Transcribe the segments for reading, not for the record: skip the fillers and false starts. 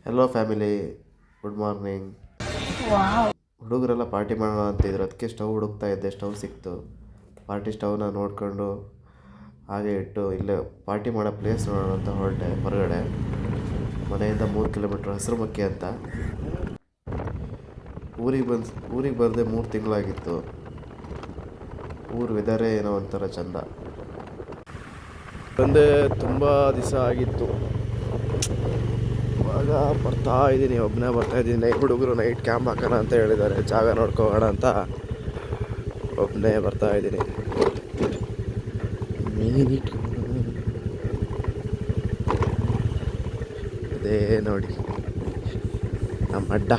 Hello family, good morning. ಹುಡುಗರೆಲ್ಲ party ಮಾಡೋಣ ಅಂತಿದ್ರು, ಅದಕ್ಕೆ ಸ್ಟವ್ ಹುಡುಕ್ತಾ ಇದ್ದೆ. ಸ್ಟವ್ ಸಿಕ್ತು. ಪಾರ್ಟಿ ಸ್ಟವ್ನ ನೋಡ್ಕೊಂಡು ಹಾಗೆ ಇಟ್ಟು ಇಲ್ಲೇ ಪಾರ್ಟಿ ಮಾಡೋ ಪ್ಲೇಸ್ ನೋಡೋಣ ಅಂತ ಹೊರಟೆ. ಹೊರಗಡೆ ಮನೆಯಿಂದ 3 ಕಿಲೋಮೀಟ್ರ್ ಹಸಿರುಮಕ್ಕಿ ಅಂತ. ಊರಿಗೆ ಬರದೆ 3 ತಿಂಗಳಾಗಿತ್ತು. ಊರು ವೆದರೇ ಏನೋ ಒಂಥರ ಚಂದ. ಬಂದೆ ತುಂಬ ದಿವಸ ಆಗಿತ್ತು. ಇವಾಗ ಬರ್ತಾ ಇದ್ದೀನಿ, ಒಬ್ಬನೇ ಬರ್ತಾ ಇದ್ದೀನಿ. ಹುಡುಗರು ನೈಟ್ ಕ್ಯಾಂಪ್ ಹಾಕೋಣ ಅಂತ ಹೇಳಿದ್ದಾರೆ, ಜಾಗ ನೋಡ್ಕೋಗೋಣ ಅಂತ. ಒಬ್ಬನೇ ಬರ್ತಾ ಇದ್ದೀನಿ. ಅದೇ ನೋಡಿ ನಮ್ಮ ಅಡ್ಡ.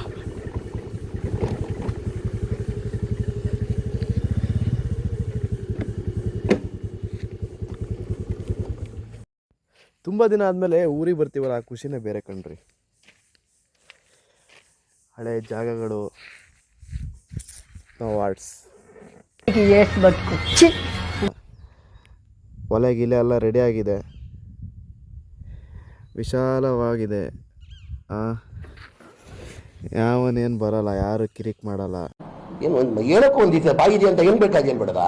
ತುಂಬ ದಿನ ಆದಮೇಲೆ ಊರಿಗೆ ಬರ್ತೀವಲ್ಲ, ಆ ಖುಷಿನೇ ಬೇರೆ ಕಣ್ರಿ. ಹಳೆ ಜಾಗಗಳು, ವಾರ್ಡ್ಸ್, ಹೊಲ ಗಿಲೆ ಎಲ್ಲ ರೆಡಿ ಆಗಿದೆ, ವಿಶಾಲವಾಗಿದೆ. ಯಾವನೇನು ಬರಲ್ಲ, ಯಾರು ಕಿರಿಕ್ ಮಾಡಲ್ಲ. ಏನು ಹೇಳಕ್ಕೂ ಒಂದಿದೆ ಬಾಯಿದೆ ಅಂತ ಏನು ಬೇಕಾದೇನು ಬೇಡದ.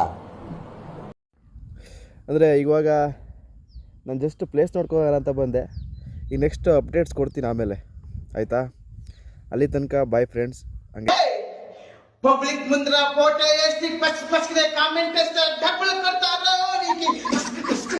ಅಂದರೆ ಇವಾಗ ನಾನು ಜಸ್ಟ್ ಪ್ಲೇಸ್ ನೋಡ್ಕೊಳ್ಳೋಣ ಅಂತ ಬಂದೆ. ಈಗ ನೆಕ್ಸ್ಟ್ ಅಪ್ಡೇಟ್ಸ್ ಕೊಡ್ತೀನಿ ಆಮೇಲೆ, ಆಯಿತಾ? ಅಲ್ಲಿ ತನಕ ಬಾಯ್ ಫ್ರೆಂಡ್ಸ್. ಹಂಗೆ ಪಬ್ಲಿಕ್ ಮುಂದ್ರ ಫೋಟೋ ಎಷ್ಟು ಕಾಮೆಂಟ್ ಎಷ್ಟು ಡಬಲ್ ಕೊಡ್ತಾರೋ